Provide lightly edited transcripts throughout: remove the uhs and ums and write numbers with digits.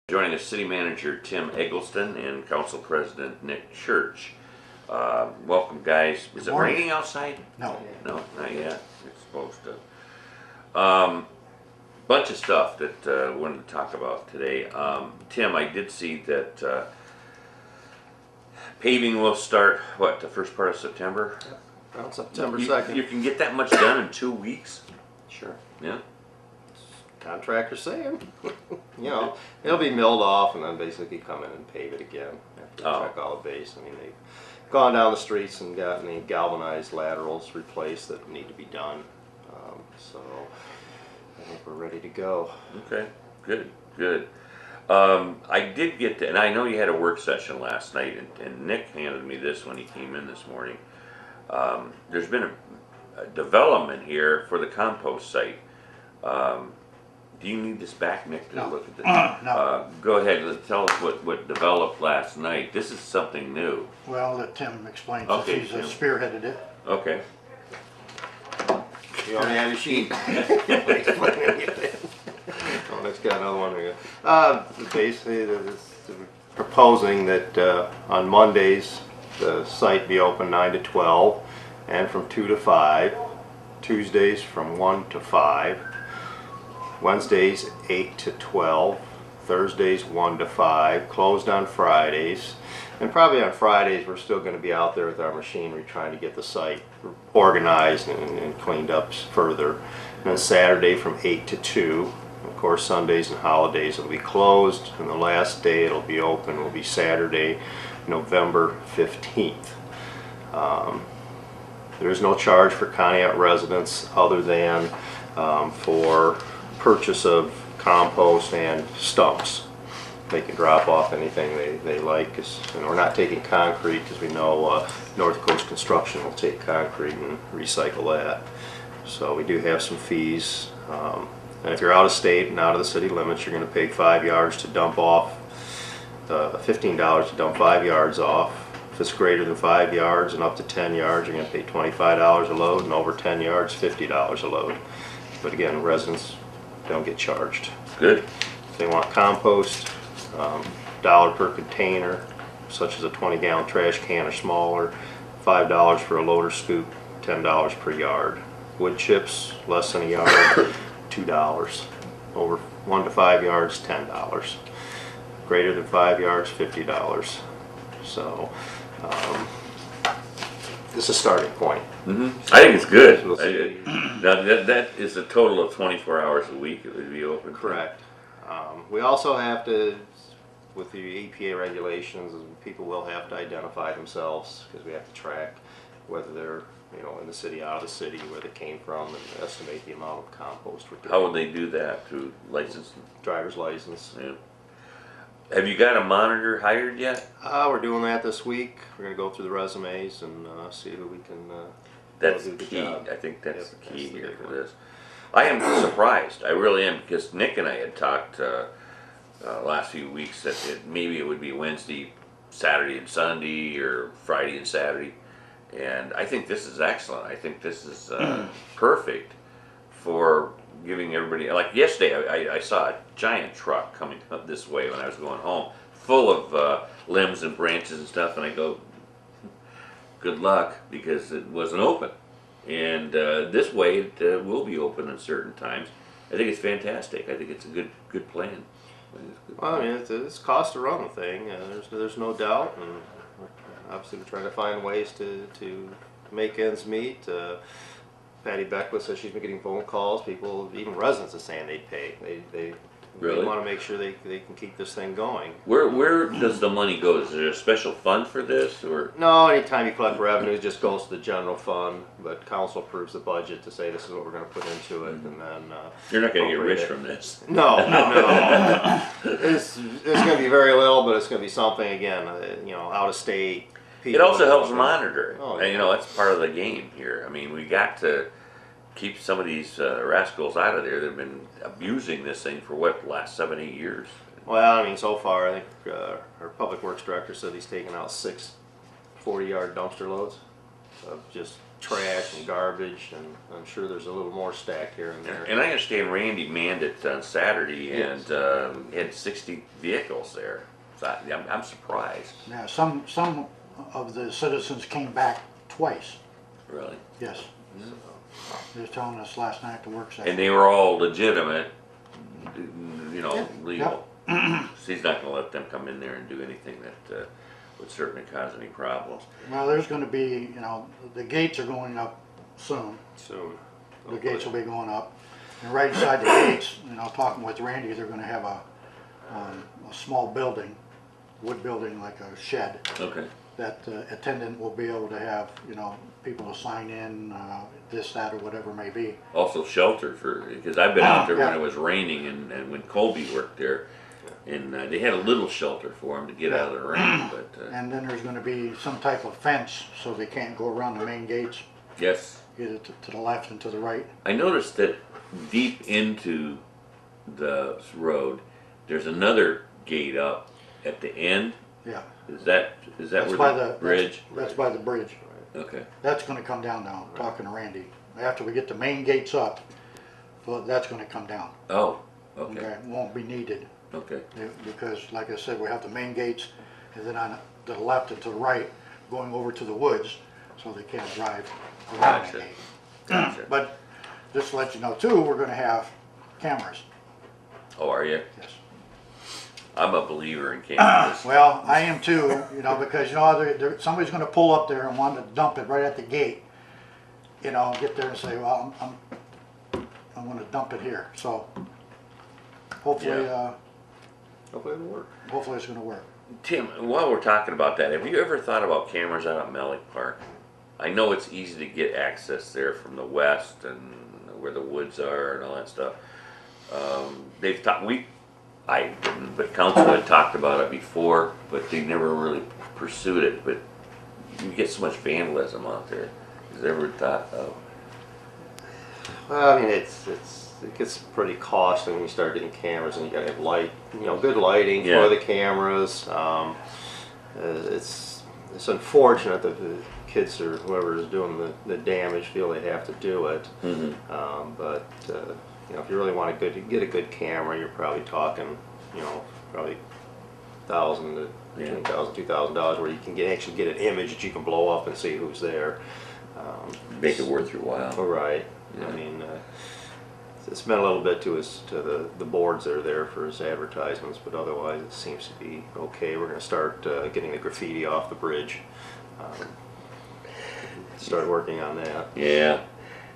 Joining us, City Manager Tim Eggleston and Council President Nick Church. Welcome, guys. Is it raining outside? No. No, not yet. It's supposed to. Bunch of stuff that we wanted to talk about today. Tim, I did see that paving will start, what, the first part of September? Yep. Around September You 2nd. You can get that much done in 2 weeks? Sure. Yeah? Contractor saying. You know, it'll be milled off and then basically come in and pave it again after they check all the base. I mean, they've gone down the streets and gotten the galvanized laterals replaced that need to be done. So I think we're ready to go. Okay, good, good. I did get to, and I know you had a work session last night, and Nick handed me this when he came in this morning. There's been a development here for the compost site. Do you need this back, Nick, to look at this? No. Go ahead, tell us what developed last night. This is something new. Well, let Tim explain Okay, since Tim. he's spearheaded it. Okay. You already have your sheet. Explain anything. Oh, Nick's got another one here. Basically, they're proposing that on Mondays the site be open 9 to 12 and from 2 to 5. Tuesdays from 1 to 5. Wednesdays 8 to 12. Thursdays 1 to 5. Closed on Fridays. And probably on Fridays we're still going to be out there with our machinery trying to get the site organized and cleaned up further. And then Saturday from 8 to 2. Of course, Sundays and holidays will be closed, and the last day it'll be open will be Saturday, November 15th. There is no charge for Conneaut residents other than for purchase of compost and stumps. They can drop off anything they like, and we're not taking concrete because we know North Coast Construction will take concrete and recycle that. So we do have some fees. And if you're out of state and out of the city limits, you're going to pay 5 yards to dump off, $15 to dump 5 yards off. If it's greater than 5 yards and up to 10 yards, you're going to pay $25 a load, and over 10 yards, $50 a load. But again, residents don't get charged. Good. If they want compost, $1 per container, such as a 20-gallon trash can or smaller, $5 for a loader scoop, $10 per yard. Wood chips, less than a yard, $2. Over 1 to 5 yards, $10. Greater than 5 yards, $50. So this is a starting point. I think it's good. We'll see. Now that is a total of 24 hours a week it would be open. Correct. We also have to, with the EPA regulations, people will have to identify themselves because we have to track whether they're in the city, out of the city, where they came from, and estimate the amount of compost we're doing. How would they do that? Through license? Driver's license. Yeah. Have you got a monitor hired yet? We're doing that this week. We're going to go through the resumes and see who we can That's do the key. job. I think that's the key that's the here big for one. this. I am surprised. I really am, because Nick and I had talked last few weeks that maybe it would be Wednesday, Saturday and Sunday, or Friday and Saturday. And I think this is excellent. I think this is perfect for giving everybody, like yesterday I saw a giant truck coming up this way when I was going home, full of limbs and branches and stuff, and I go, good luck, because it wasn't open. And this way it will be open at certain times. I think it's fantastic. I think it's a good plan. Well, I mean, it's cost to run the thing. There's no doubt, and obviously we're trying to find ways to make ends meet. Patty Beckwith says she's been getting phone calls. People, even residents, are saying they'd pay. They Really? want to make sure they can keep this thing going. Where does the money go? Is there a special fund for this, or? No, anytime you collect revenue, it just goes to the general fund. But council approves the budget to say this is what we're going to put into it, and then You're not going to get rich appropriate it. from this. No. It's going to be very little, but it's going to be something again. Out of state. It also helps monitor it. Oh, And, that's part of the game here. I mean, we got to keep some of these rascals out of there that have been abusing this thing for the last 7-8 years. Well, I mean, so far, I think our public works director said he's taken out 6 40-yard dumpster loads of just trash and garbage, and I'm sure there's a little more stacked here and there. And I understand Randy manned it on Saturday Yes. and had 60 vehicles there. So I'm surprised, Yeah, some of the citizens came back twice. really. Yes. They were telling us last night at the work session. And they were all legitimate, you know, Yeah. legal. So he's not going to let them come in there and do anything that would certainly cause any problems. Well, there's going to be, you know, the gates are going up soon. So The gates will be going up. And right inside the gates, you know, talking with Randy, they're going to have a small building, wood building like a shed, Okay. that attendant will be able to have, you know, people to sign in, this, that, or whatever it may be. Also shelter for, because I've been out there when Yeah. it was raining and when Colby worked there. And they had a little shelter for them to get out of the rain, but And then there's going to be some type of fence so they can't go around the main gates, yes. either to the left and to the right. I noticed that deep into the road, there's another gate up at the end. Yeah. Is that That's where by the bridge? That's by the bridge. Okay. That's going to come down now, talking to Randy. After we get the main gates up, well, that's going to come down. Oh, okay. Okay, it won't be needed. Okay. Because, like I said, we have the main gates, and then on to the left and to the right, going over to the woods, so they can't drive around the Gotcha. gate. Gotcha. But just to let you know too, we're going to have cameras. Oh, are you? Yes. I'm a believer in cameras. Well, I am too, you know, because you know somebody's going to pull up there and want to dump it right at the gate. You know, get there and say, well, I'm going to dump it here. So hopefully, Yeah. hopefully it'll work. hopefully it's going to work. Tim, while we're talking about that, have you ever thought about cameras out at Mellick Park? I know it's easy to get access there from the west and where the woods are and all that stuff. They've talked, I didn't, but council had talked about it before, but they never really pursued it. But you get so much vandalism out there. Has there ever thought of? Well, I mean, it gets pretty costly when you start getting cameras, and you gotta have light, you know, good lighting Yeah. for the cameras. It's unfortunate that the kids or whoever is doing the damage feel they have to do it. Mm-hmm. But you know, if you really want to get a good camera, you're probably talking, you know, probably $1,000 to Yeah. $2,000, where you can actually get an image that you can blow up and see who's there. Make it worth your while. Right. Yeah. I mean, it's meant a little bit to the boards that are there for his advertisements, but otherwise it seems to be okay. We're going to start getting the graffiti off the bridge. Start working on that. Yeah,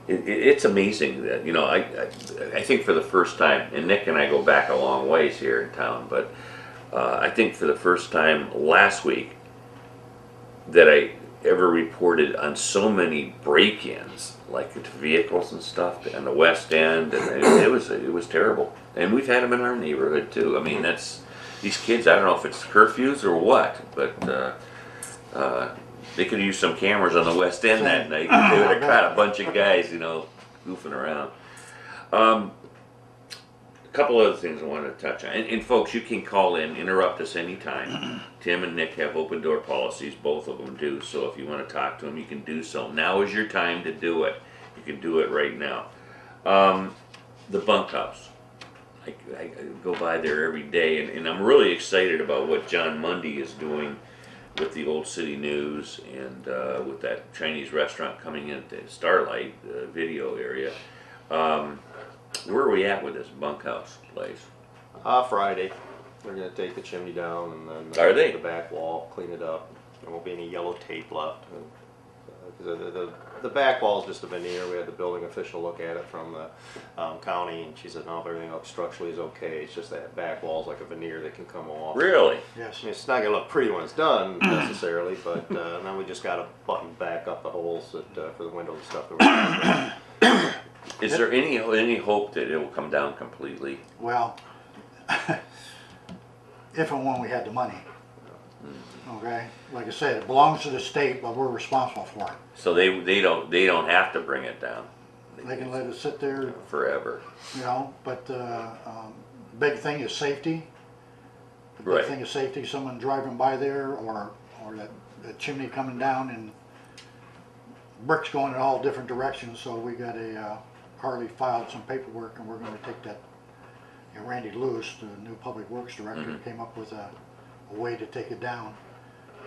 it's amazing that, you know, I think for the first time, and Nick and I go back a long ways here in town, but I think for the first time last week that I ever reported on so many break-ins, like to vehicles and stuff on the west end, and it was terrible. And we've had them in our neighborhood too. I mean, that's these kids. I don't know if it's curfews or what, but they could use some cameras on the west end that night. They would have caught a bunch of guys, you know, goofing around. A couple other things I wanted to touch on. And folks, you can call in, interrupt us anytime. Tim and Nick have open door policies, both of them do. So if you want to talk to them, you can do so. Now is your time to do it. You can do it right now. The bunkhouse. I go by there every day, and I'm really excited about what John Mundy is doing with the Old City News and with that Chinese restaurant coming in at the Starlight video area. Where are we at with this bunkhouse place? Friday, we're going to take the chimney down and then Are they? the back wall, clean it up. There won't be any yellow tape left. The back wall is just a veneer. We had the building official look at it from the county, and she said, no, everything up structurally is okay. It's just that back wall is like a veneer that can come off. Really? Yes. I mean, it's not going to look pretty when it's done necessarily, but then we just got to button back up the holes for the windows and stuff. That we're Is there any hope that it will come down completely? Well, if and when we had the money. Okay, like I said, it belongs to the state, but we're responsible for it. So they don't have to bring it down They can let it sit there, forever. you know, but big thing is safety. The big Right. thing is safety, someone driving by there or the chimney coming down and bricks going in all different directions, so we got Harley filed some paperwork, and we're gonna take that, Randy Lewis, the new Public Works Director, came up with a way to take it down.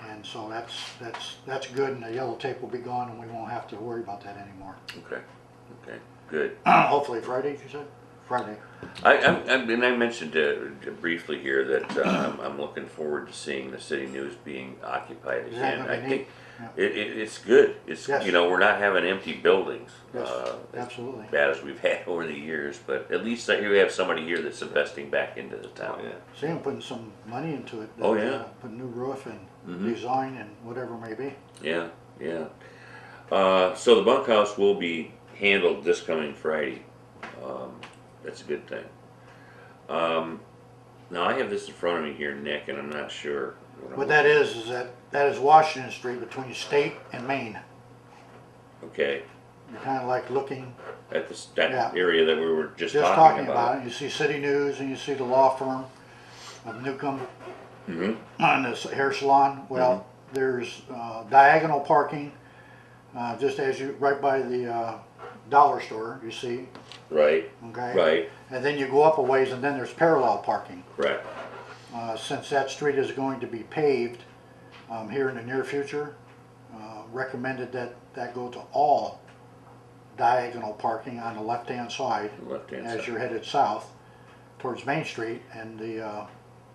And so that's good, and the yellow tape will be gone, and we won't have to worry about that anymore. Okay, okay, good. Hopefully Friday, you said? Friday. And I mentioned briefly here that I'm looking forward to seeing the city news being occupied Is that again. gonna I be think neat? it's good. It's Yes. we're not having empty buildings. Yes, As absolutely. bad as we've had over the years, but at least here we have somebody here that's investing back into the town. Oh, yeah. See him putting some money into it. Oh, yeah. Put a new roof and Mhm. design and whatever it may be. Yeah, yeah. So the bunkhouse will be handled this coming Friday. That's a good thing. Now I have this in front of me here, Nick, and I'm not sure. What that is that is Washington Street between State and Main. Okay, You're kind of like looking, at that Yeah. area that we were just just talking talking about it. You see City News and you see the law firm of Newcomb Mm-hmm. and the hair salon. Well, there's diagonal parking just as you, right by the dollar store, you see, Right, okay? right, And then you go up a ways and then there's parallel parking. correct. Since that street is going to be paved here in the near future, recommended that that go to all diagonal parking on the left-hand side Left-hand as side. you're headed south towards Main Street, and the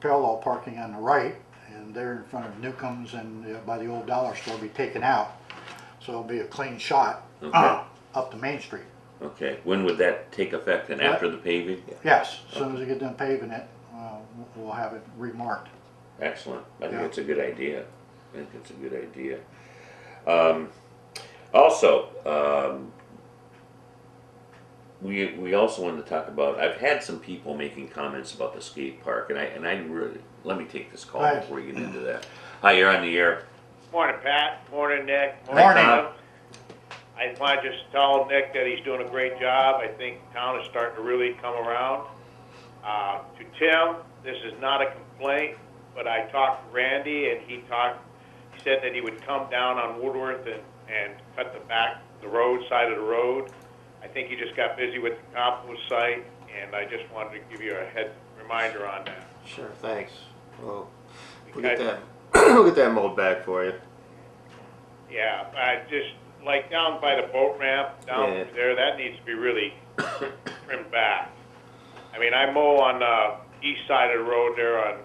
parallel parking on the right, and there in front of Newcomb's and by the old dollar store, be taken out. So it'll be a clean shot Okay. up to Main Street. Okay, when would that take effect then, after the paving? Yes, as soon as we get done paving it, we'll have it remarked. Excellent, I think Yeah. it's a good idea. I think it's a good idea. Also, we also wanted to talk about, I've had some people making comments about the skate park, and I really, let me take this call Right. before we get into that. Hi, you're on the air. Morning, Pat. Morning, Nick. Morning. Tom. I want to just tell Nick that he's doing a great job. I think town is starting to really come around. To Tim, this is not a complaint, but I talked to Randy, and he said that he would come down on Woodworth and cut the road side of the road. I think he just got busy with the compost site, and I just wanted to give you a reminder on that. Sure, thanks. Well, we'll Okay. get that, we'll get that mowed back for you. Yeah, I just, like down by the boat ramp, down Yeah. there, that needs to be really trimmed back. I mean, I mow on the east side of the road there on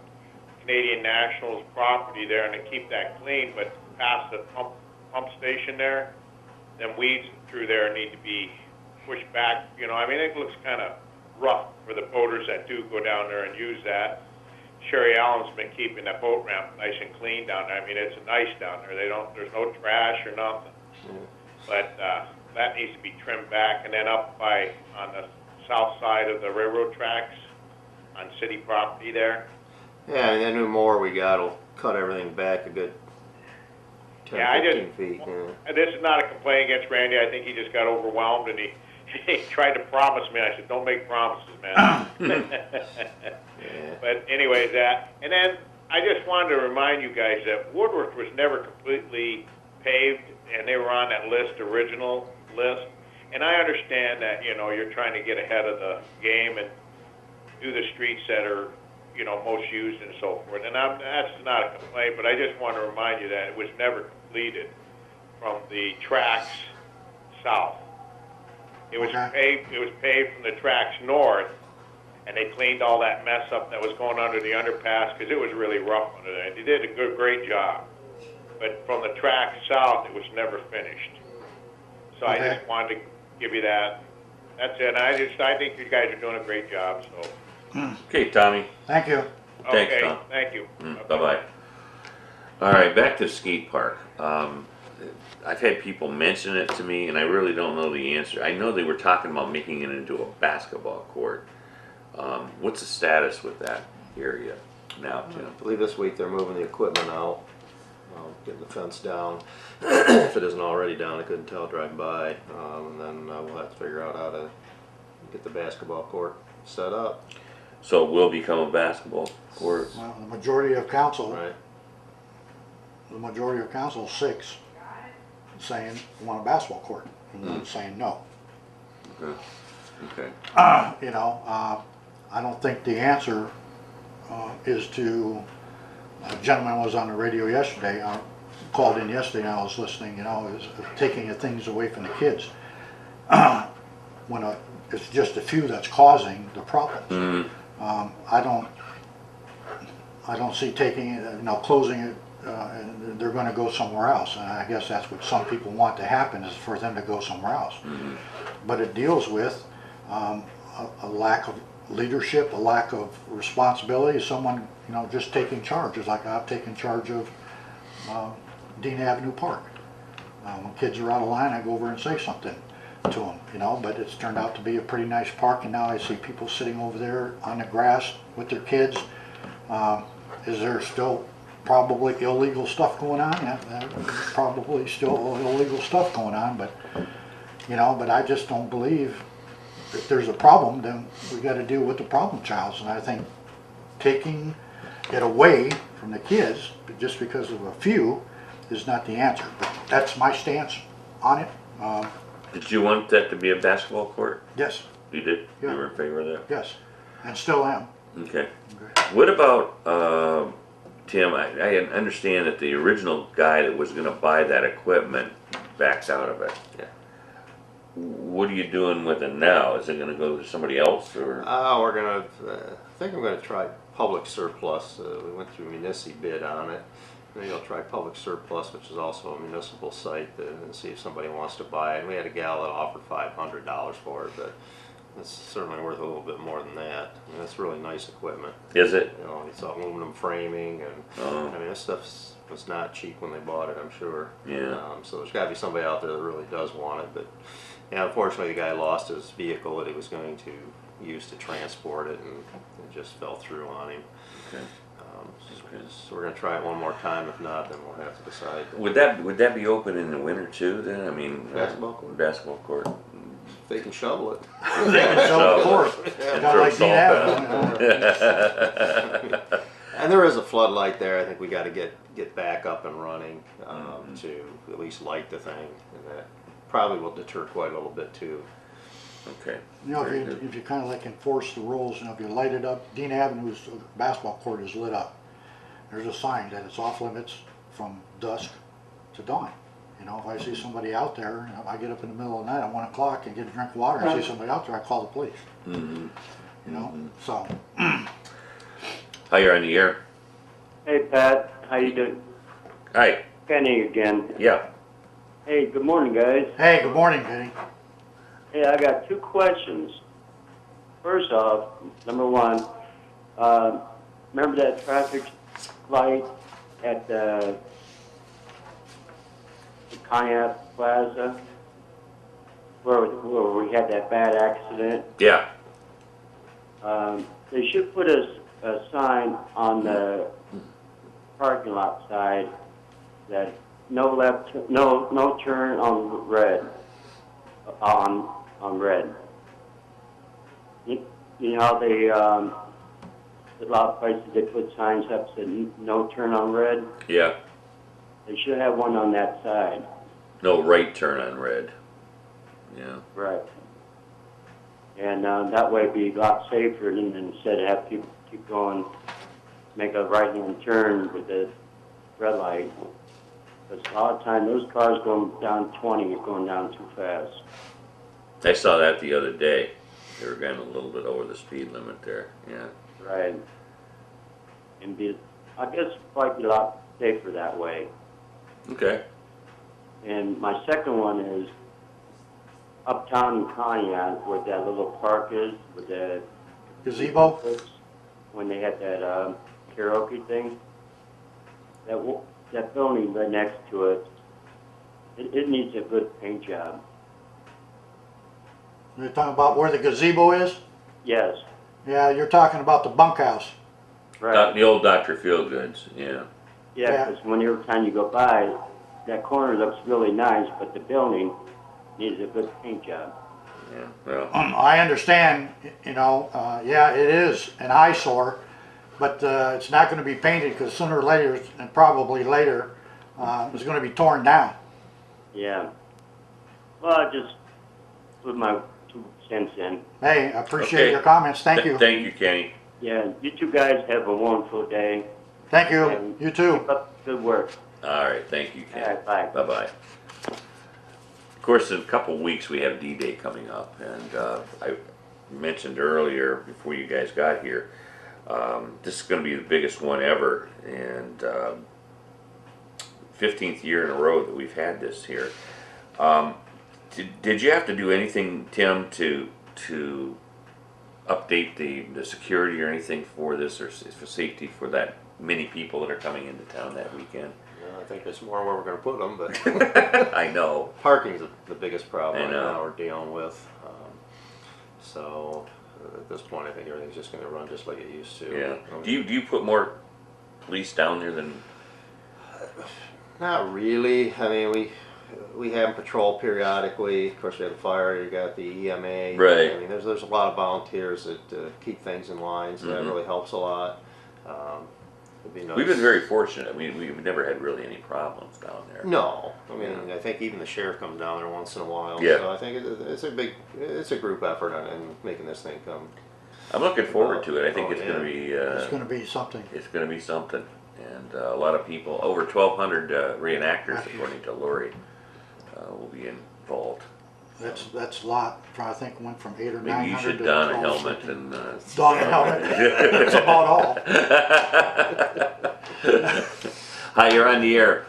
Canadian National's property there, and I keep that clean, but past the pump station there, them weeds through there need to be pushed back. You know, I mean, it looks kind of rough for the boaters that do go down there and use that. Sherry Allen's been keeping that boat ramp nice and clean down there. I mean, it's nice down there. There's no trash or nothing. But that needs to be trimmed back, and then up on the south side of the railroad tracks on city property there. Yeah, and that new mower we got will cut everything back a good 10, Yeah, I 15 feet. Yeah. And this is not a complaint against Randy. I think he just got overwhelmed, and he tried to promise me. I said, don't make promises, man. Yeah. But anyways, and then I just wanted to remind you guys that Woodworth was never completely paved, and they were on that original list. And I understand that, you're trying to get ahead of the game and do the streets that are, most used and so forth. And that's not a complaint, but I just want to remind you that it was never completed from the tracks south. It was Okay. paved from the tracks north, and they cleaned all that mess up that was going under the underpass because it was really rough under there. They did a great job. But from the track south, it was never finished. So I Okay. just wanted to give you that. That's it. I think you guys are doing a great job. So Okay, Tommy. Thank you. Thanks, okay, Tom. thank you. Bye-bye. All right, back to the skate park. I've had people mention it to me, and I really don't know the answer. I know they were talking about making it into a basketball court. What's the status with that area now, Tim? I believe this week they're moving the equipment out, getting the fence down. If it isn't already down, I couldn't tell driving by. And then we'll have to figure out how to get the basketball court set up. So it will become a basketball court. Well, the majority of council, Right. the majority of council, 6. saying we want a basketball court, and one saying no. Okay. Okay. You know, I don't think the answer is to. A gentleman was on the radio yesterday, called in yesterday, and I was listening. You know, is taking the things away from the kids. When it's just a few that's causing the problems. I don't see taking it, you know, closing it, and they're going to go somewhere else. And I guess that's what some people want to happen, is for them to go somewhere else. But it deals with a lack of leadership, a lack of responsibility. Someone, you know, just taking charge. It's like I've taken charge of Dean Avenue Park. When kids are out of line, I go over and say something to them, you know, but it's turned out to be a pretty nice park, and now I see people sitting over there on the grass with their kids. Is there still probably illegal stuff going on? Yeah, probably still illegal stuff going on, but, you know, but I just don't believe if there's a problem, then we got to deal with the problem childs, and I think taking it away from the kids just because of a few is not the answer, but that's my stance on it. Did you want that to be a basketball court? Yes. You did? Yeah. You were in favor of that? Yes, and still am. Okay. What about, Tim, I understand that the original guy that was going to buy that equipment backs out of it. Yeah. What are you doing with it now? Is it going to go to somebody else, or? We're gonna, I think I'm gonna try public surplus. We went through municipal bid on it. Maybe I'll try public surplus, which is also a municipal site, and see if somebody wants to buy it. And we had a gal that offered $500 for it, but it's certainly worth a little bit more than that. I mean, it's really nice equipment. Is it? You know, it's aluminum framing, and I mean, this stuff was not cheap when they bought it, I'm sure. Yeah. So there's got to be somebody out there that really does want it, but yeah, unfortunately, the guy lost his vehicle that he was going to use to transport it, and it just fell through on him. Okay. So we're going to try it one more time. If not, then we'll have to decide. Would that be open in the winter too? Then I mean, Basketball court? Basketball court. If they can shovel it. They can sell the court. And Not throw like Dean salt Avenue. And there is a floodlight there. I think we got to get back up and running to at least light the thing, and that probably will deter quite a little bit too. Okay. You know, Very if good. you kind of like enforce the rules, you know, if you light it up, Dean Avenue's basketball court is lit up. There's a sign that it's off limits from dusk to dawn. You know, if I see somebody out there, you know, I get up in the middle of the night at 1 o'clock and get a drink of water and see somebody out there, I call the police. Mm-hmm. You know, so. Hi, you're on the air. Hey Pat, how you doing? Hi. Kenny again. Yeah. Hey, good morning guys. Hey, good morning, Penny. Hey, I got two questions. First off, number one, remember that traffic light at the Conneaut Plaza where we had that bad accident? Yeah. They should put a sign on the parking lot side that no left, no turn on red, on red. You know how they, a lot of places they put signs up that said no turn on red? Yeah. They should have one on that side. No right turn on red. Yeah. Right. And that way it'd be a lot safer than instead of have people keep going, make a right-hand turn with the red light. Because a lot of time those cars going down 20 are going down too fast. I saw that the other day. They were going a little bit over the speed limit there. Yeah. Right. And I guess probably be a lot safer that way. Okay. And my second one is uptown in Conneaut, where that little park is, with the Gazebo? when they had that karaoke thing. That building right next to it, it needs a good paint job. You're talking about where the gazebo is? Yes. Yeah, you're talking about the bunkhouse. Right. The old Dr. Feelgoods. Yeah. Yeah, because every time you go by, that corner looks really nice, but the building needs a good paint job. Yeah. Well. I understand, you know, yeah, it is an eyesore, but it's not going to be painted because sooner or later, and probably later, it's going to be torn down. Yeah. Well, I just put my 2 cents in. Hey, I appreciate Okay. your comments. Thank you. Thank you, Kenny. Yeah, you two guys have a wonderful day. Thank you. And You too. Keep up the good work. All right, thank you, All Kenny. right, bye. Bye-bye. Of course, in a couple weeks, we have D-Day coming up, and I mentioned earlier, before you guys got here, this is gonna be the biggest one ever, and 15th year in a row that we've had this here. Did you have to do anything, Tim, to update the security or anything for this, or for safety for that many people that are coming into town that weekend? I think it's more where we're gonna put them, but I know. parking's the biggest problem I right know. now we're dealing with. So at this point, I think everything's just gonna run just like it used to. Yeah. I mean, Do you put more police down there than? Not really. I mean, we have them patrol periodically. Of course, we have the fire. You got the EMA. Right. I mean, there's a lot of volunteers that keep things in line, so that Mhm. really helps a lot. It'd be nice. We've been very fortunate. We've never had really any problems down there. No, I mean, I think even the sheriff comes down there once in a while. Yeah. So I think it's a group effort in making this thing come. I'm looking forward to it. I think Oh, it's yeah. going to be. It's gonna be something. It's going to be something, and a lot of people, over 1,200 reenactors, according to Lori, will be involved. That's a lot. I think went from 800 or 900 Maybe you should to don a 12, helmet 15. and. Don a helmet. That's about all. Hi, you're on the air.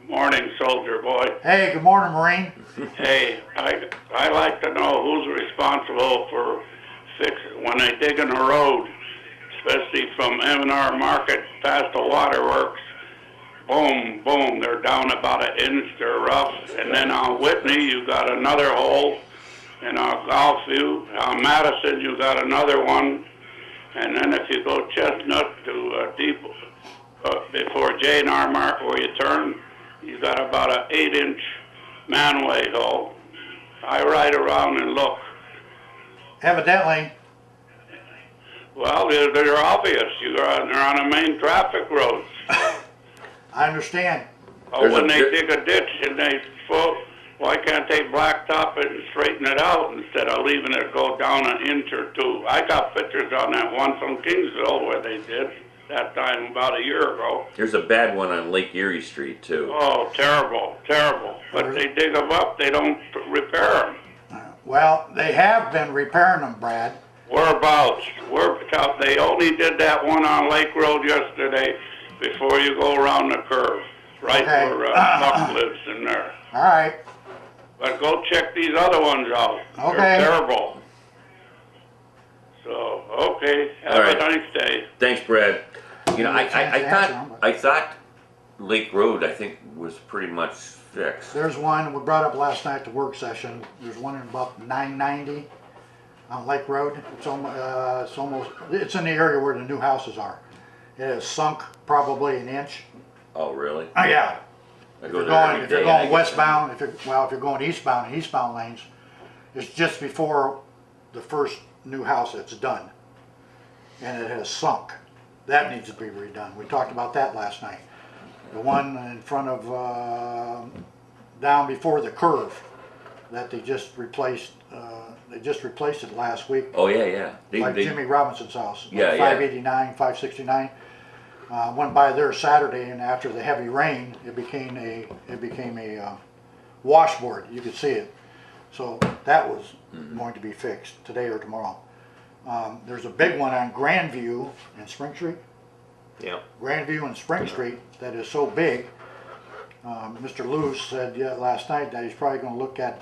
Morning, soldier boy. Hey, good morning, Marine. Hey, I like to know who's responsible for when they dig in a road, especially from M&R Market past the waterworks. Boom, boom, they're down about an inch, they're rough. And then on Whitney, you got another hole. And on Golfview, on Madison, you got another one. And then if you go Chestnut to Depot, before J&R Market where you turn, you got about an 8-inch manway hole. I ride around and look. Evidently, Well, they're obvious. They're on a main traffic road. I understand. Oh, There's when a they di- dig a ditch and they why can't they blacktop it and straighten it out instead of leaving it go down an inch or two? I got pictures on that one from Kingsville where they did that time about a year ago. There's a bad one on Lake Erie Street too. Oh, terrible, terrible. But they dig them up, they don't repair them. Well, they have been repairing them, Brad. Whereabouts? They only did that one on Lake Road yesterday before you go around the curve, right Okay. where Buck lives in there. All right. But go check these other ones out. Okay. They're terrible. So, okay, have All right. a nice day. Thanks, Brad. You know, I Chance to answer 'em, but- thought Lake Road, I think, was pretty much fixed. There's one we brought up last night at the work session. There's one in about 990 on Lake Road. It's it's in the area where the new houses are. It has sunk probably an inch. Oh, really? Oh yeah. I If go you're there every going, if you're day, I going get- westbound, if you're going eastbound in eastbound lanes, it's just before the first new house that's done, and it has sunk. That needs to be redone. We talked about that last night. The one in front of down before the curve that they just replaced. They just replaced it last week. Oh, yeah, yeah. Like Jimmy Robinson's house. Yeah, like yeah. 589, 569. Went by there Saturday, and after the heavy rain, it became a washboard. You could see it. So that was going to be fixed today or tomorrow. There's a big one on Grandview and Spring Street. Yeah. Grandview and Spring Street that is so big. Mr. Lewis said last night that he's probably going to look at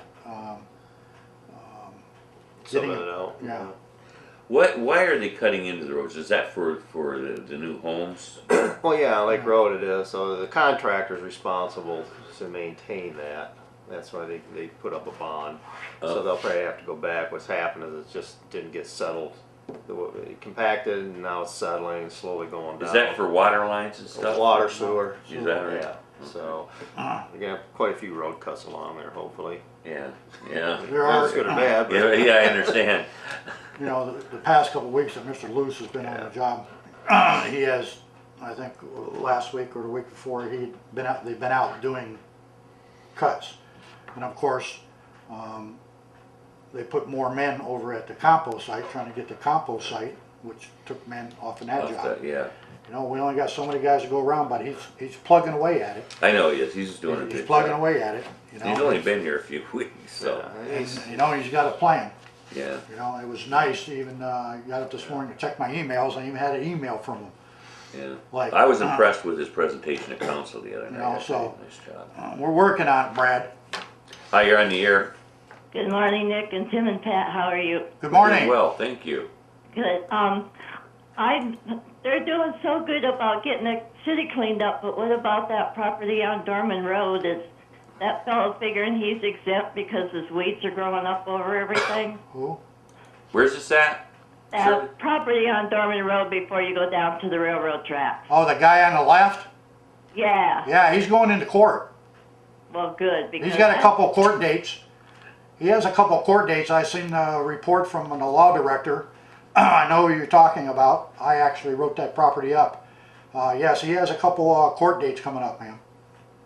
Subbing getting it out. yeah. Why are they cutting into the roads? Is that for the new homes? Well, yeah, on Lake Road it is. So the contractor's responsible to maintain that. That's why they put up a bond. Oh. So they'll probably have to go back. What's happened is it just didn't get settled. It compacted and now it's settling and slowly going down. Is that for water lines and stuff? water, sewer? Is that right? Yeah. So you're gonna have quite a few road cuts along there, hopefully. Yeah, yeah. There Not are, as good or bad, but Yeah, yeah, I understand. you know, the past couple of weeks that Mr. Lewis has been on the job, he has, I think last week or the week before, they've been out doing cuts. And of course, they put more men over at the compost site, trying to get the compost site, which took men off in that Off job. that, yeah. You know, we only got so many guys to go around, but he's plugging away at it. I know he is. He's just doing a He's good plugging job. away at it. You know, He's only been here a few weeks, so and, you know, he's got a plan. yeah. You know, it was nice. Even I got up this morning to check my emails. I even had an email from him. Yeah. Like, I was impressed with his presentation at council the other night. know, I so- thought, nice job. We're working on it, Brad. Hi, you're on the air. Good morning, Nick and Tim and Pat. How are you? Good morning. Doing well, thank you. Good. They're doing so good about getting the city cleaned up, but what about that property on Dorman Road? Is that fellow figuring he's exempt because his weeds are growing up over everything? Who? Where's this at? That Shirley? property on Dorman Road before you go down to the railroad track. Oh, the guy on the left? Yeah. Yeah, he's going into court. Well, good. Because He's got a that- couple court dates. He has a couple court dates. I seen a report from the law director. I know who you're talking about. I actually wrote that property up. Yes, he has a couple court dates coming up, ma'am.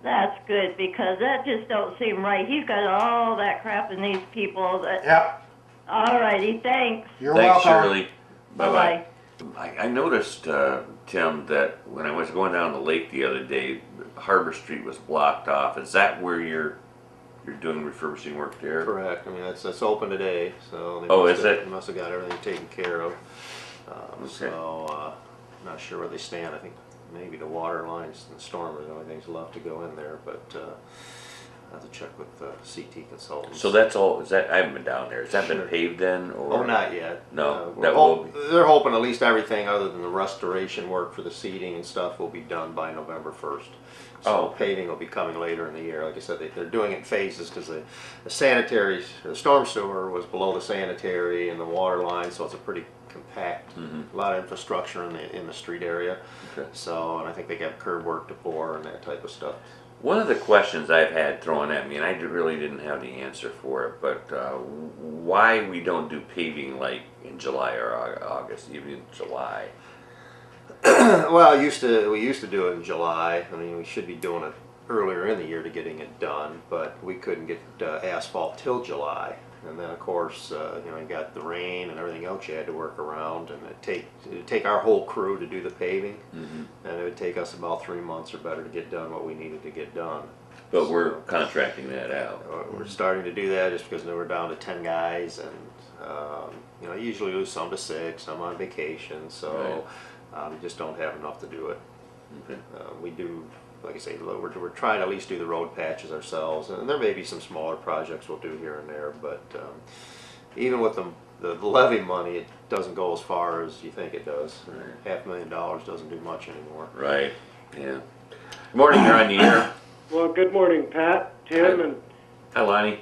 That's good because that just don't seem right. He's got all that crap in these people. That. Yep. All righty. Thanks. You're Thanks, welcome. Shirley. Bye-bye. Bye-bye. I noticed, Tim, that when I was going down the lake the other day, Harbor Street was blocked off. Is that where you're doing refurbishing work there? Correct. I mean, that's open today, so they Oh, must is have, it? they must have got everything taken care of. Okay. So, not sure where they stand. I think maybe the water lines and the storm are the only things left to go in there, but I have to check with the CT consultants. So that's all, is that, I haven't been down there. Has that been paved then, or? Oh, not yet. No, we're that will they're hoping at least everything other than the restoration work for the seating and stuff will be done by November 1st. So Oh, okay. paving will be coming later in the year. Like I said, they're doing it in phases because the sanitary, the storm sewer was below the sanitary and the water line, so it's a pretty compact, a lot of infrastructure in the street area. Okay. So, and I think they got curb work to pour and that type of stuff. One of the questions I've had thrown at me, and I really didn't have the answer for it, but why we don't do paving like in July or August, even in July? Well, we used to do it in July. I mean, we should be doing it earlier in the year to getting it done, but we couldn't get asphalt till July. And then, of course, you know, you got the rain and everything else you had to work around, and it'd take our whole crew to do the paving, and it would take us about 3 months or better to get done what we needed to get done. But we're contracting that out. We're starting to do that just because we're down to 10 guys, and you know, usually lose some to 6, some on vacation, so we just don't have enough to do it. Okay. We do, like I say, we're trying to at least do the road patches ourselves, and there may be some smaller projects we'll do here and there, but even with the levy money, it doesn't go as far as you think it does. Right. $500,000 doesn't do much anymore. Right, yeah. Good morning, you're on the air. Well, good morning, Pat, Tim, and Hi, Lonnie.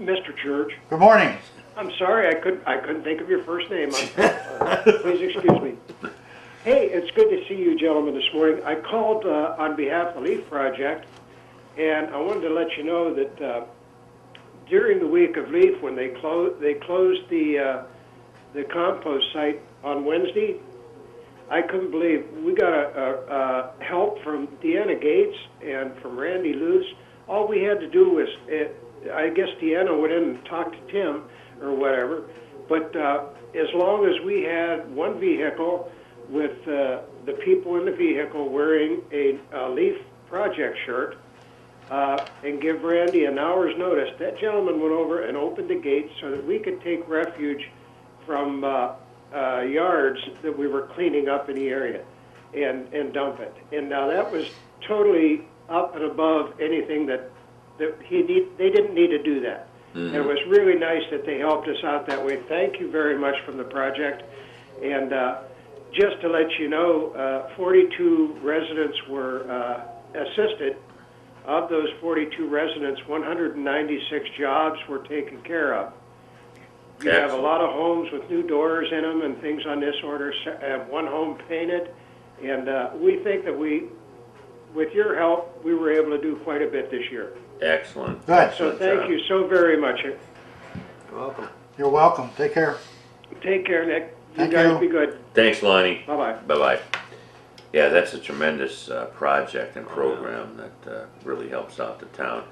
Mr. Church. Good morning. I'm sorry, I couldn't think of your first name. Please excuse me. Hey, it's good to see you gentlemen this morning. I called on behalf of the Leaf Project, and I wanted to let you know that during the week of Leaf, when they closed the compost site on Wednesday, I couldn't believe we got a help from Deanna Gates and from Randy Luce. All we had to do was, I guess Deanna went in and talked to Tim or whatever, but as long as we had one vehicle with the people in the vehicle wearing a Leaf Project shirt and give Randy an hour's notice, that gentleman went over and opened the gates so that we could take refuge from yards that we were cleaning up in the area and dump it. And now that was totally up and above anything that they didn't need to do that. And it was really nice that they helped us out that way. Thank you very much from the project. And just to let you know, 42 residents were assisted. Of those 42 residents, 196 jobs were taken care of. You have a lot of homes with new doors in them and things on this order, one home painted, and we think that with your help, we were able to do quite a bit this year. Excellent. Good. So thank you so very much. You're welcome. You're welcome. Take care. Take care, Nick. You Thank guys you. be good. Thanks, Lonnie. Bye-bye. Bye-bye. Yeah, that's a tremendous project and program that really helps out the town.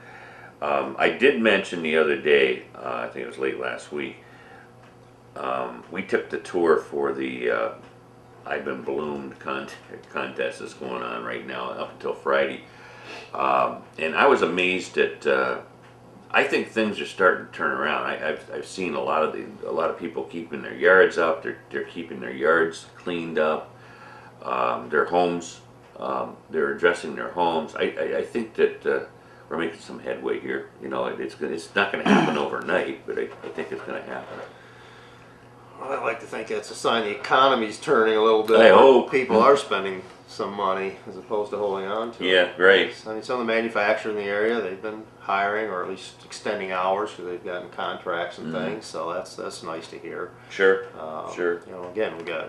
I did mention the other day, I think it was late last week, we took the tour for the I've Been Ballooned contest that's going on right now up until Friday. And I was amazed at, I think things are starting to turn around. I've seen a lot of people keeping their yards up, they're keeping their yards cleaned up, their homes, they're addressing their homes. I think that we're making some headway here. You know, it's not going to happen overnight, but I think it's going to happen. Well, I like to think that's a sign the economy's turning a little bit. I hope. People are spending some money as opposed to holding on to it. Yeah, right. I mean, some of the manufacturers in the area, they've been hiring or at least extending hours because they've gotten contracts and things. So that's nice to hear. Sure, sure. You know, again, we got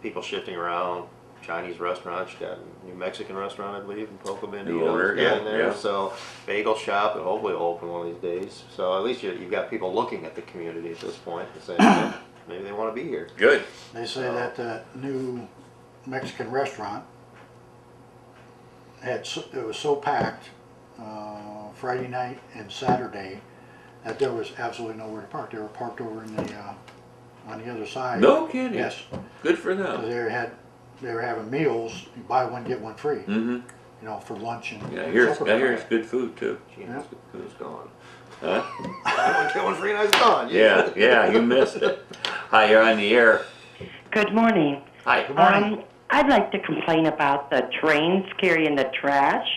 people shifting around. Chinese restaurants, you got a new Mexican restaurant, I believe, in Poco Bandito. New owner, yeah, there. yeah. So bagel shop that hopefully will open one of these days. So at least you've got people looking at the community at this point and saying, "Yeah, maybe they want to be here." Good. They say that the new Mexican restaurant it was so packed Friday night and Saturday that there was absolutely nowhere to park. They were parked over in the on the other side. No kidding. Yes. Good for So them. they were having meals, you buy one get one free. Mm-hmm. You know, for lunch and Yeah, I and hear supper. it's good food too. Gee, Yeah. who's gone? Huh? I one free and I was gone. Yeah, yeah, you missed it. Hi, you're on the air. Good morning. Hi. Good morning. I'd like to complain about the trains carrying the trash.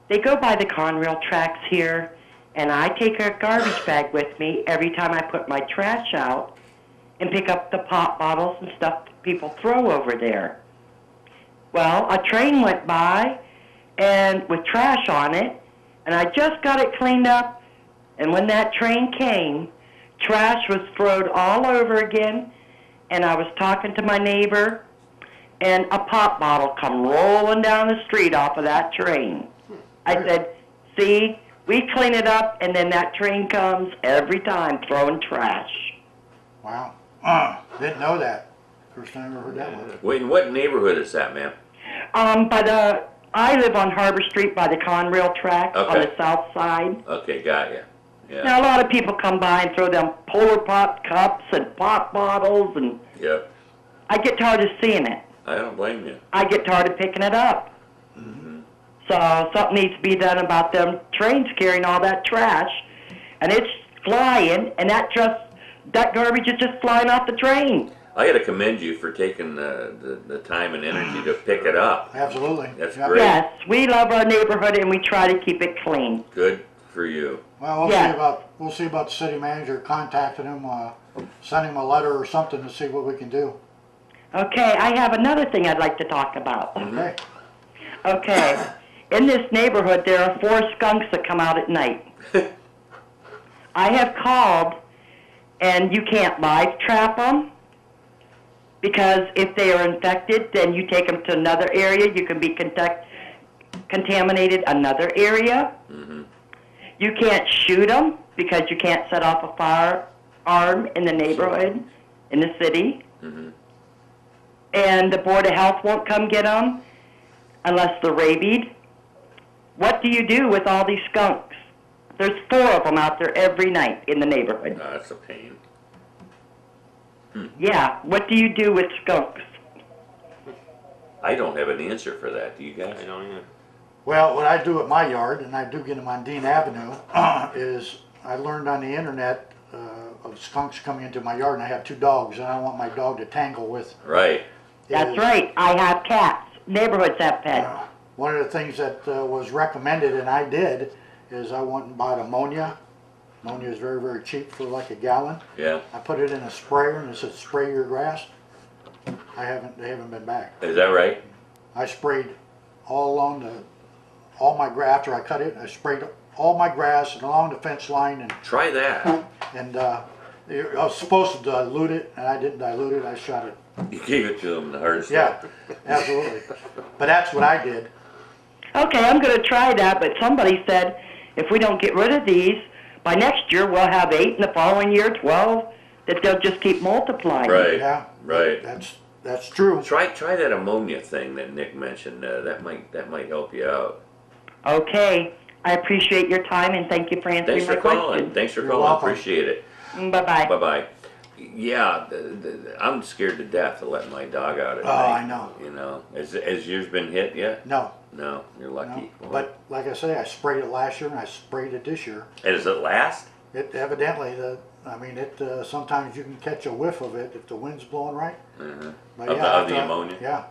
They go by the Conrail tracks here, and I take a garbage bag with me every time I put my trash out and pick up the pop bottles and stuff that people throw over there. Well, a train went by and with trash on it, and I just got it cleaned up, and when that train came, trash was thrown all over again, and I was talking to my neighbor, and a pop bottle come rolling down the street off of that train. I said, see, we clean it up, and then that train comes every time throwing trash. Wow. Didn't know that. First time I ever heard that one. Wait, in what neighborhood is that, ma'am? I live on Harbor Street by the Conrail track on Okay. the south side. Okay, got you. Yeah. Now, a lot of people come by and throw them Polar Pop cups and pop bottles, and Yep. I get tired of seeing it. I don't blame you. I get tired of picking it up. Mm-hmm. So something needs to be done about them trains carrying all that trash, and it's flying, and that garbage is just flying off the train. I got to commend you for taking the time and energy to pick it up. Absolutely. That's Yep. great. Yes, we love our neighborhood, and we try to keep it clean. Good for you. Well, we'll Yeah. see about the city manager contacting him, sending him a letter or something to see what we can do. Okay, I have another thing I'd like to talk about. Okay. Okay, in this neighborhood, there are 4 skunks that come out at night. I have called, and you can't live trap them, because if they are infected, then you take them to another area. You can be contaminated another area. Mm-hmm. You can't shoot them because you can't set off a firearm in the neighborhood, in the city. Mm-hmm. And the Board of Health won't come get them unless they're rabied. What do you do with all these skunks? There's 4 of them out there every night in the neighborhood. That's a pain. Yeah, what do you do with skunks? I don't have an answer for that. Do you guys? I don't either. Well, what I do at my yard, and I do get them on Dean Avenue, is I learned on the internet of skunks coming into my yard, and I have 2 dogs, and I don't want my dog to tangle with. Right. That's is, right, I have cats. Neighborhoods have pets. One of the things that was recommended, and I did, is I went and bought ammonia. Ammonia is very, very cheap for like a gallon. Yeah. I put it in a sprayer, and it said spray your grass. They haven't been back. Is that right? I sprayed all along all my grass. After I cut it, I sprayed all my grass and along the fence line, Try that. and I was supposed to dilute it, and I didn't dilute it. I shot it. You gave it to them the hard Yeah, stuff. absolutely. But that's what I did. Okay, I'm going to try that, but somebody said if we don't get rid of these, by next year we'll have 8, and the following year 12, that they'll just keep multiplying. Right. Yeah, Right. That's That's true. Try that ammonia thing that Nick mentioned. That might help you out. Okay. I appreciate your time and thank you for answering Thanks my for calling. question. Thanks for You're calling. welcome. Appreciate it. Bye-bye. Bye bye. Yeah, I'm scared to death of letting my dog out at Oh, night. I know. You know, has yours been hit yet? No, No, you're no. lucky. Well, But like I say, I sprayed it last year and I sprayed it this year. and does it last? It evidently, sometimes you can catch a whiff of it if the wind's blowing right. Uh-huh. But Of yeah, the ammonia? Yeah.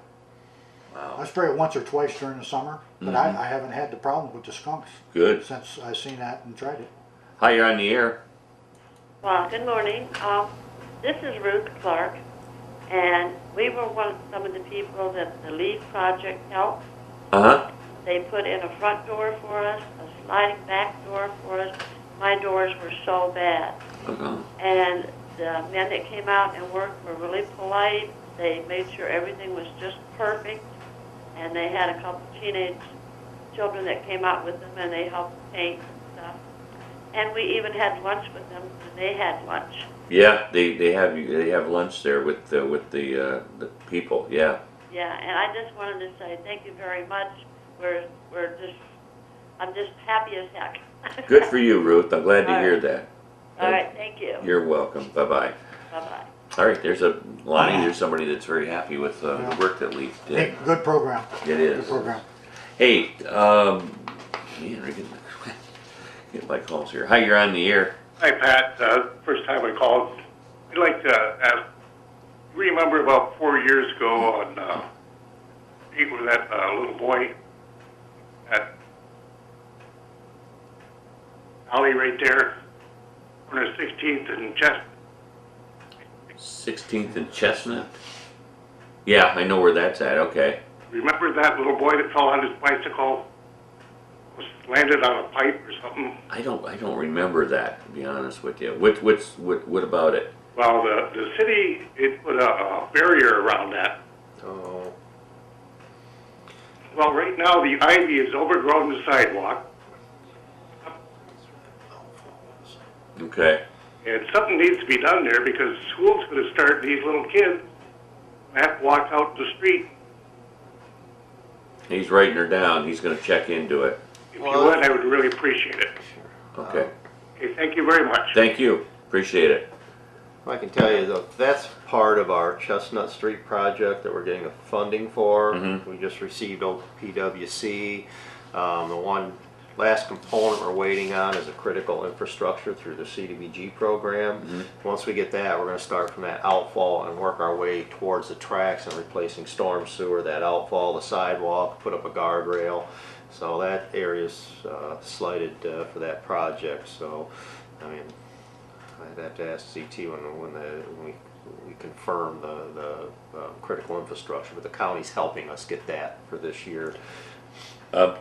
Wow. I spray it once or twice during the summer, but Mhm. I haven't had the problem with the skunks Good. since I seen that and tried it. Hi, you're on the air. Well, good morning. This is Ruth Clark, and we were some of the people that the LEAF project helped. Uh-huh. They put in a front door for us, a sliding back door for us. My doors were so bad. Uh-huh. And the men that came out and worked were really polite. They made sure everything was just perfect. And they had a couple teenage children that came out with them, and they helped paint and stuff. And we even had lunch with them, and they had lunch. Yeah, they have lunch there with the people. Yeah. Yeah, and I just wanted to say thank you very much. I'm just happy as heck. Good for you, Ruth. I'm glad to All hear right. that. All right, thank you. You're welcome. Bye bye. Bye-bye. All right, there's Lonnie. There's somebody that's very happy with the Yeah. work that Leaf did. Hey, good program. It Good is. program. Hey, man, I get my calls here. Hi, you're on the air. Hi, Pat. First time I called. I'd like to ask, you remember about 4 years ago on, with that little boy at alley right there on the 16th and Chestnut? 16th and Chestnut. Yeah, I know where that's at. Okay. Remember that little boy that fell on his bicycle? Was landed on a pipe or something? I don't remember that, to be honest with you. What about it? Well, the city, it put a barrier around that. Oh, Well, right now the ivy has overgrown the sidewalk, Okay. and something needs to be done there because school's going to start. These little kids have to walk out the street. He's writing her down. He's going to check into it. If you would, I would really appreciate it. Okay. Okay, thank you very much. Thank you. Appreciate it. I can tell you though, that's part of our Chestnut Street project that we're getting the funding for. Mhm. We just received OPWC. The one last component we're waiting on is a critical infrastructure through the CDBG program. Once we get that, we're going to start from that outfall and work our way towards the tracks and replacing storm sewer, that outfall, the sidewalk, put up a guardrail. So that area's slated for that project. So, I mean, I'd have to ask CT when we confirm the critical infrastructure, but the county's helping us get that for this year.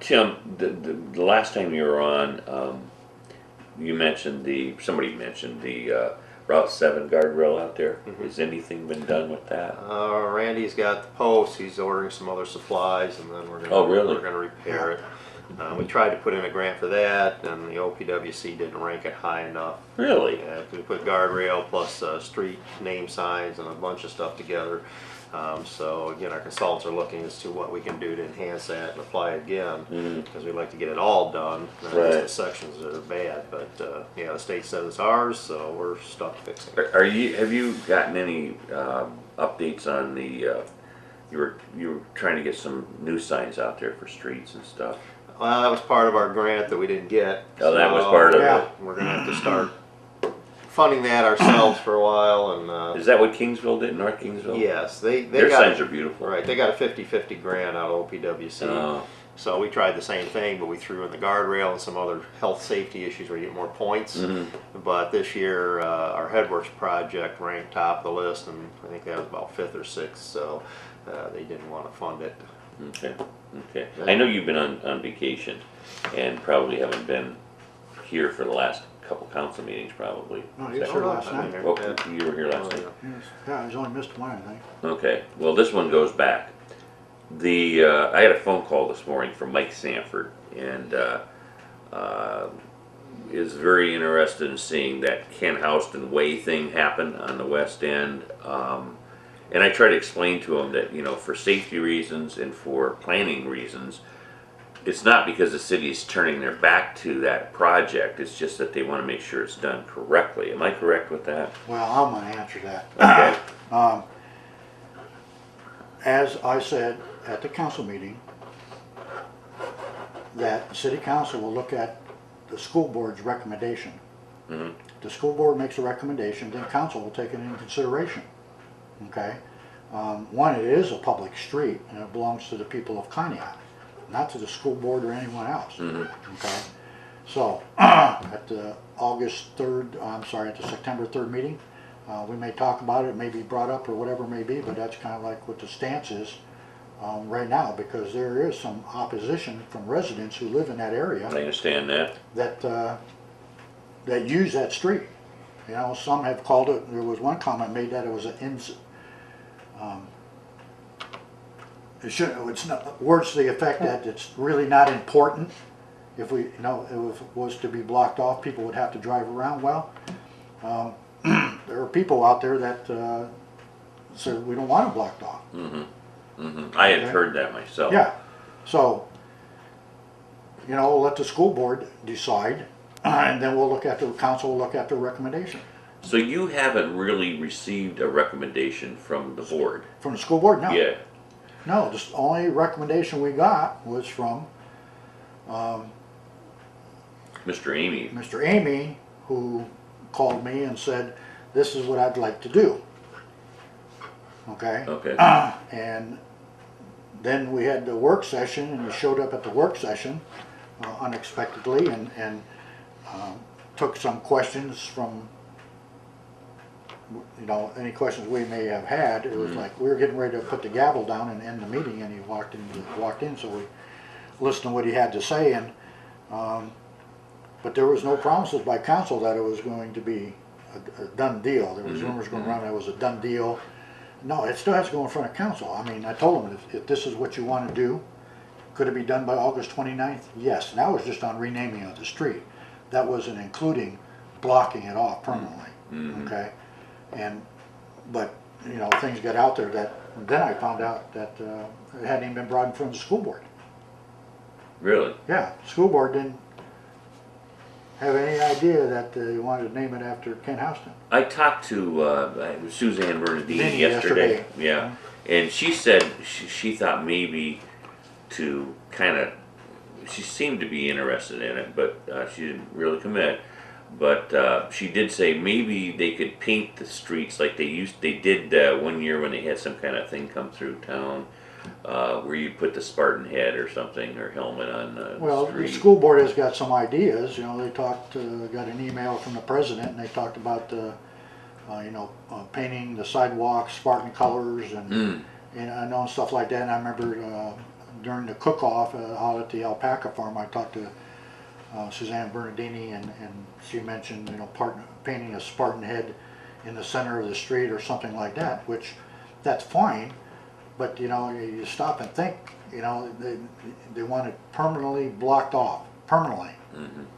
Tim, the last time you were on, you mentioned somebody mentioned the Route 7 guardrail out there. Has anything been done with that? Randy's got the posts. He's ordering some other supplies, and then we're gonna really? we're gonna repair it. We tried to put in a grant for that, and the OPWC didn't rank it high enough. Really? Yeah, we put guardrail plus street name signs and a bunch of stuff together. So again, our consultants are looking as to what we can do to enhance that and apply again, because we'd like to get it all done, not just Right. the sections that are bad. But yeah, the state says it's ours, so we're stuck fixing it. Have you gotten any updates on the? You were trying to get some new signs out there for streets and stuff. Well, that was part of our grant that we didn't get. Oh, that was part of Yeah. it. We're gonna have to start funding that ourselves for a while, and Is that what Kingsville did? North Kingsville? yes, they Their got signs are beautiful. right. They got a 50-50 grant out of OPWC. Oh. So we tried the same thing, but we threw in the guardrail and some other health safety issues where you get more points. But this year, our Headworks project ranked top of the list, and I think that was about 5th or 6th. So they didn't want to fund it. Okay. Okay. I know you've been on vacation, and probably haven't been here for the last couple council meetings, probably. No, Is he was that here right? last I've been night. there. Well, Yeah. you were here last Oh, night. yeah. Yeah, he's only missed one, I think. Okay. Well, this one goes back. I had a phone call this morning from Mike Sanford, and is very interested in seeing that Ken Houston Way thing happen on the west end. And I try to explain to them that, for safety reasons and for planning reasons, it's not because the city is turning their back to that project, it's just that they want to make sure it's done correctly. Am I correct with that? Well, I'm gonna answer that. Okay. As I said at the council meeting, that city council will look at the school board's recommendation. Mhm. The school board makes a recommendation, then council will take it into consideration. Okay? One, it is a public street and it belongs to the people of Conneaut, not to the school board or anyone else. Mhm. Okay? So, at the at the September 3rd meeting, we may talk about it, it may be brought up or whatever it may be, but that's kind of like what the stance is right now, because there is some opposition from residents who live in that area I understand that. that use that street. Some have called it, there was one comment made that it was it's not, words to the effect that it's really not important. If if it was to be blocked off, people would have to drive around. Well, there are people out there that say we don't want it blocked off. I had Okay. heard that myself. Yeah, so, let the school board decide, and then we'll look at the council, will look at the recommendation. So you haven't really received a recommendation from the board? From the school board, no. Yeah. No, the only recommendation we got was from Mr. Amy. Mr. Amy, who called me and said, this is what I'd like to do. Okay? Okay. And then we had the work session, and he showed up at the work session unexpectedly and took some questions from, any questions we may have had. It was like we were getting ready to put the gavel down and end the meeting, and he walked in, so we listened to what he had to say, and but there was no promises by council that it was going to be a done deal. There was rumors going around that it was a done deal. No, it still has to go in front of council. I mean, I told them if this is what you want to do, could it be done by August 29th? Yes, and that was just on renaming of the street. That wasn't including blocking it off permanently. Okay, but things got out there that then I found out that it hadn't even been brought in front of the school board. Really? Yeah, the school board didn't have any idea that they wanted to name it after Ken Houston. I talked to Suzanne Bernadine Vinny yesterday. Yeah, and she said she thought maybe to kind of, she seemed to be interested in it, but she didn't really commit. But she did say maybe they could paint the streets like they did one year when they had some kind of thing come through town, where you put the Spartan head or something or helmet on the Well, street. the school board has got some ideas. They talked, got an email from the president, and they talked about painting the sidewalks Spartan colors and I know stuff like that. And I remember during the cook-off out at the alpaca farm, I talked to Suzanne Bernadini, and she mentioned painting a Spartan head in the center of the street or something like that, which that's fine. But you stop and think, they want it permanently blocked off, permanently.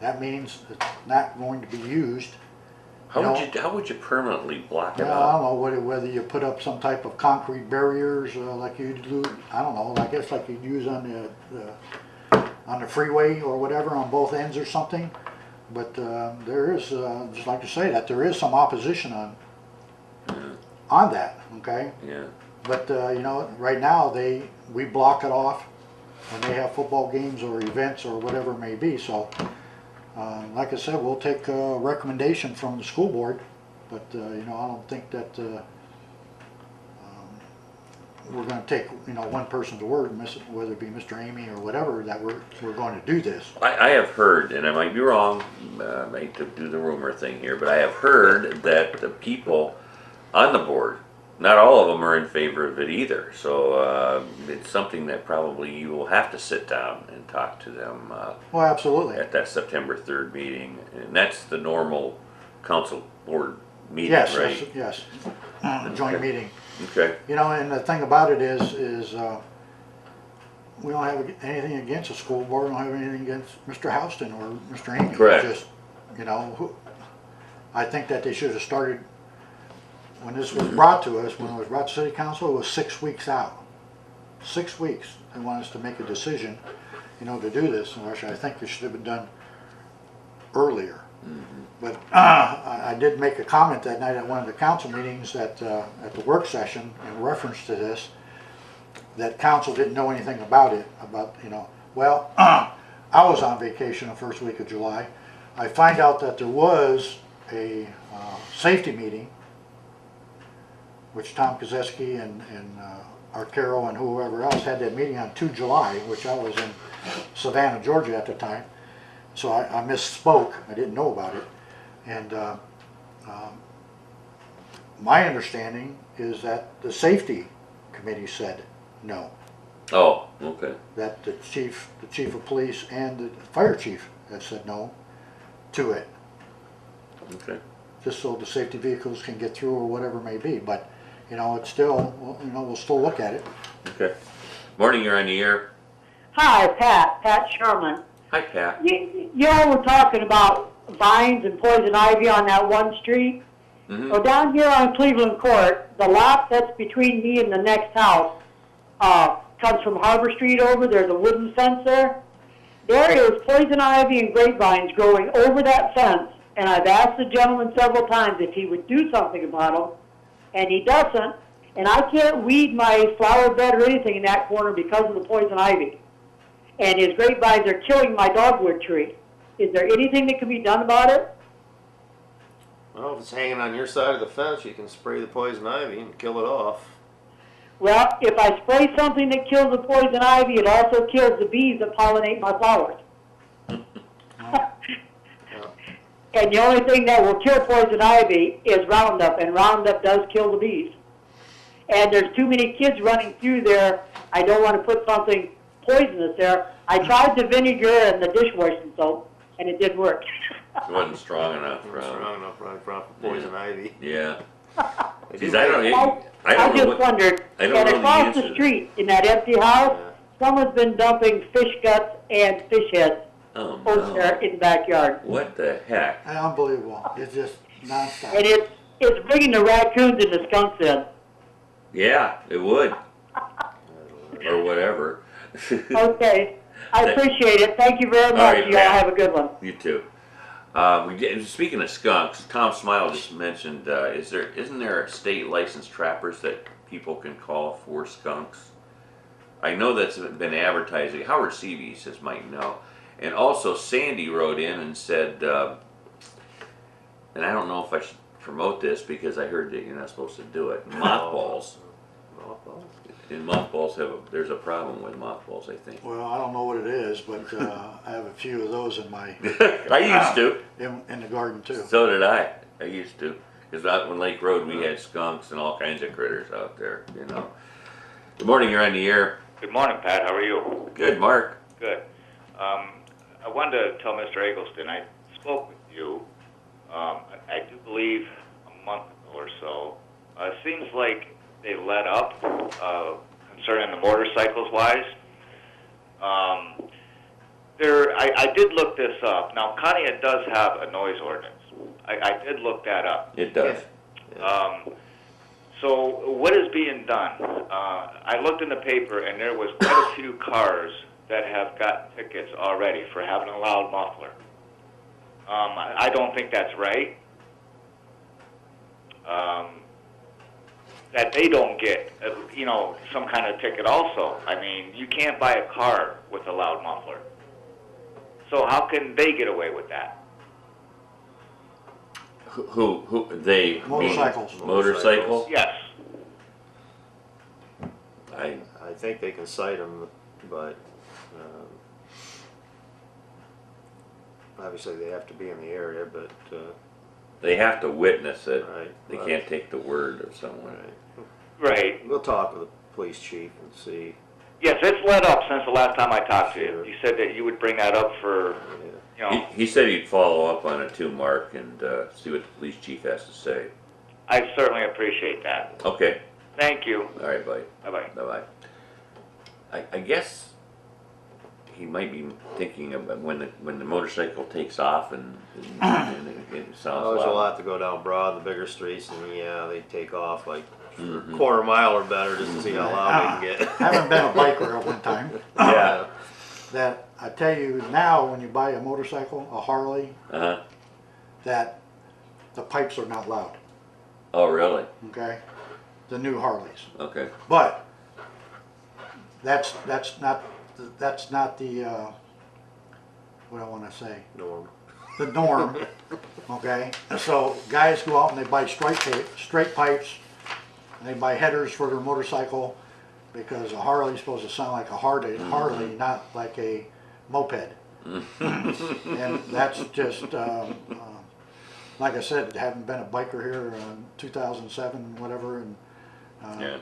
That means it's not going to be used. How would you permanently block it I off? don't know whether you put up some type of concrete barriers like you'd do. I don't know. I guess like you'd use on the freeway or whatever on both ends or something. But there is, just like to say that there is some opposition on that. Okay. Yeah. But right now we block it off when they have football games or events or whatever it may be. So, like I said, we'll take a recommendation from the school board, but I don't think that we're going to take one person's word, whether it be Mr. Amy or whatever, that we're going to do this. I have heard, and I might be wrong, I hate to do the rumor thing here, but I have heard that the people on the board, not all of them are in favor of it either. So it's something that probably you will have to sit down and talk to them Well, absolutely. at that September 3rd meeting. And that's the normal council board meeting, Yes, right? yes. A joint meeting. Okay. And the thing about it is we don't have anything against the school board. We don't have anything against Mr. Houston or Mr. Amy. Correct. It's just, I think that they should have started when this was brought to us, when it was brought to City Council, it was 6 weeks out. 6 weeks. They want us to make a decision, you know, to do this, which I think it should have been done earlier. But I did make a comment that night at one of the council meetings that at the work session in reference to this, that council didn't know anything about it, you know, well, I was on vacation the first week of July. I find out that there was a safety meeting, which Tom Kozeski and Art Carroll and whoever else had that meeting on 2 July, which I was in Savannah, Georgia at the time. So I misspoke. I didn't know about it. And my understanding is that the safety committee said no. Oh, okay. That the chief of police and the fire chief have said no to it. Okay. Just so the safety vehicles can get through or whatever it may be. But, you know, it's still, you know, we'll still look at it. Okay. Morning, you're on the air. Hi, Pat Sherman. Hi, Pat. You all were talking about vines and poison ivy on that one street. Mm-hmm. Well, down here on Cleveland Court, the lot that's between me and the next house comes from Harbor Street over. There's a wooden fence there. There is poison ivy and grapevines growing over that fence, and I've asked the gentleman several times if he would do something about them, and he doesn't. And I can't weed my flower bed or anything in that corner because of the poison ivy. And his grapevines are killing my dogwood tree. Is there anything that can be done about it? Well, if it's hanging on your side of the fence, you can spray the poison ivy and kill it off. Well, if I spray something that kills the poison ivy, it also kills the bees that pollinate my flowers. And the only thing that will kill poison ivy is Roundup, and Roundup does kill the bees. And there's too many kids running through there. I don't want to put something poisonous there. I tried the vinegar and the dishwashing soap, and it didn't work. It wasn't strong enough. Strong enough for poison ivy. Yeah. They Geez, do I don't make- know just wondered, I don't and know the across answer the to street in that empty house, someone's been dumping fish guts and fish heads Oh, over no. there in the backyard. What the heck? Unbelievable. It's just nonstop. And it's bringing the raccoons and the skunks in. Yeah, it would. Or whatever. Okay. I appreciate it. Thank you very All much. right, You all Pat. have a good one. You too. Speaking of skunks, Tom Smile just mentioned, isn't there a state licensed trappers that people can call for skunks? I know that's been advertising. Howard Seavey says might know. And also Sandy wrote in and said, and I don't know if I should promote this because I heard that you're not supposed to do it. Mothballs. And mothballs there's a problem with mothballs, I think. Well, I don't know what it is, but I have a few of those in my I used to. in the garden too. So did I. I used to. Because out on Lake Road, we had skunks and all kinds of critters out there, you know. Good morning, you're on the air. Good morning, Pat. How are you? Good, Mark. Good. I wanted to tell Mr. Eggleston, I spoke with you, I do believe a month ago or so. It seems like they let up concerning the motorcycles wise. I did look this up. Now, Conneaut does have a noise ordinance. I did look that up. It does. So what is being done? I looked in the paper, and there was quite a few cars that have got tickets already for having a loud muffler. I don't think that's right. That they don't get, some kind of ticket also. I mean, you can't buy a car with a loud muffler. So how can they get away with that? Who they Motorcycles. Motorcycles? Yes. I think they can cite them, but obviously they have to be in the area, but They have to witness it. Right. They can't take the word of someone. Right. We'll talk with the police chief and see. Yes, it's let up since the last time I talked to you. You said that you would bring that up for, He said he'd follow up on it too, Mark, and see what the police chief has to say. I certainly appreciate that. Okay. Thank you. All right, buddy. Bye-bye. Bye-bye. I guess he might be thinking about when the motorcycle takes off and it sounds Oh, there's loud. a lot to go down Broad, the bigger streets, and yeah, they take off like a quarter mile or better just to see how loud they can get. Having been a biker at one time, Yeah. that I tell you now, when you buy a motorcycle, a Harley, Uh-huh. that the pipes are not loud. Oh, really? Okay, the new Harleys. Okay. But that's not the what I want to say. Norm. The norm. Okay, so guys go out and they buy straight pipes, and they buy headers for their motorcycle because a Harley's supposed to sound like a Harley, not like a moped. And that's just like I said, having been a biker here in 2007, whatever, and Yeah.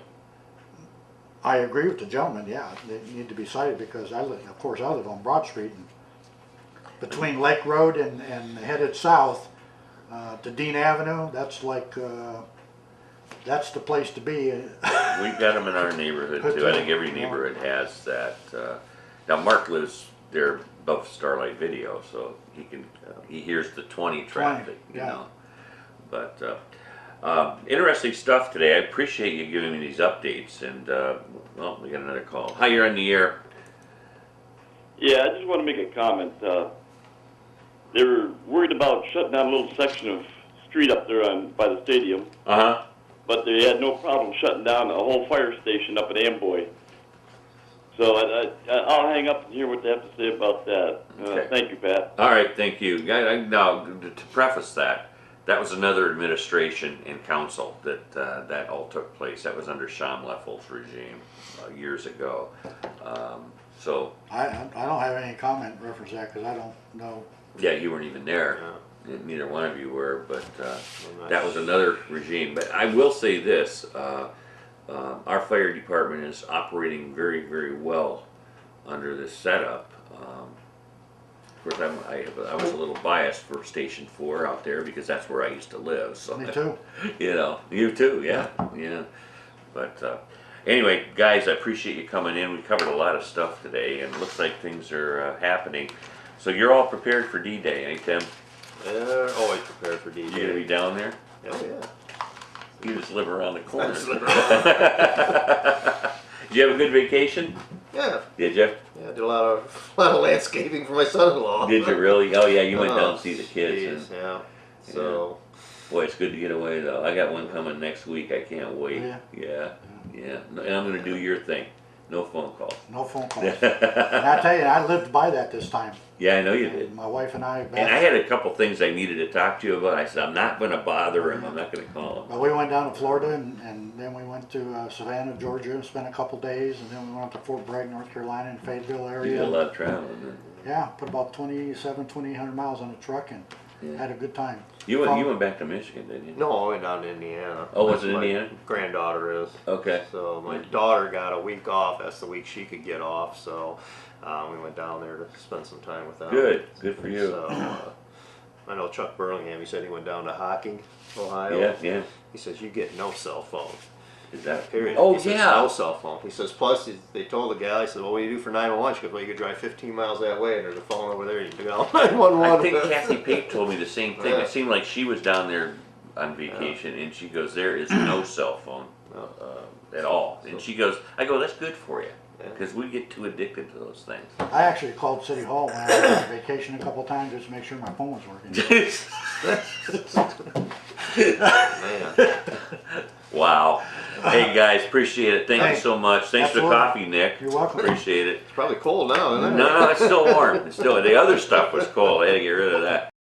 I agree with the gentleman. Yeah, they need to be cited because I live on Broad Street, and between Lake Road and headed south to Dean Avenue. That's like that's the place to be. We've got them in our neighborhood too. I think every neighborhood has that. Now Mark lives there above Starlight Video, so he hears the 20 traffic, you know. But interesting stuff today. I appreciate you giving me these updates. And well, we got another call. Hi, you're on the air. Yeah, I just want to make a comment. They were worried about shutting down a little section of street up there by the stadium. Uh-huh. But they had no problem shutting down a whole fire station up at Amboy. So I'll hang up and hear what they have to say about that. Okay. Thank you, Pat. All right, thank you. Now, to preface that was another administration and council that all took place. That was under Sham Leffel's regime years ago. So I don't have any comment in reference to that because I don't know. yeah, you weren't even there. Neither one of you were, but that was another regime. But I will say this. Our fire department is operating very, very well under this setup. Of course, I was a little biased for Station 4 out there because that's where I used to live. So, Me too. You know, you too, yeah. But anyway, guys, I appreciate you coming in. We covered a lot of stuff today, and it looks like things are happening. So you're all prepared for D-Day, eh, Tim? They're always prepared for D-Day. You gonna be down there? Oh yeah. You just live around the corner. Did you have a good vacation? Yeah. Did you? Yeah, I did a lot of landscaping for my son-in-law. Did you really? Oh yeah, you went down to see the kids. Geez, yeah. So. Boy, it's good to get away though. I got one coming next week. I can't wait. Yeah. And I'm gonna do your thing. No phone calls. No phone calls. And I tell you, I lived by that this time. Yeah, I know you did. My wife and I. And I had a couple things I needed to talk to you about. I said, I'm not going to bother him. I'm not going to call him. But we went down to Florida, and then we went to Savannah, Georgia, and spent a couple days, and then we went up to Fort Bragg, North Carolina, and Fayetteville area. You did a lot of traveling, then. Yeah, put about 2,800 miles on the truck, and had a good time. You went back to Michigan, didn't you? No, I went down to Indiana. Oh, was it That's Indiana? My granddaughter is. Okay. So my daughter got a week off. That's the week she could get off. So we went down there to spend some time with them. Good for you. So I know Chuck Burlingham. He said he went down to Hocking, Ohio. Yeah. He says you get no cell phone. Is that period? Oh, he says, yeah. no cell phone. He says plus they told the gal. He said, well, what do you do for 911? She goes, well, you could drive 15 miles that way, and there's a phone over there. You can dial 911. I think Kathy Pate told me the same thing. Yeah. It seemed like she was down there on vacation, and she goes, there is no cell phone at all. And she goes, I go, that's good for you. Because we get too addicted to those things. I actually called City Hall when I was on vacation a couple times just to make sure my phone was working. Man. Wow. Hey guys, appreciate it. Thank you so much. Thanks for the coffee, Nick. You're welcome. Appreciate it. It's probably cold now, isn't it? No, it's still warm. It's still the other stuff was cold. I had to get rid of that.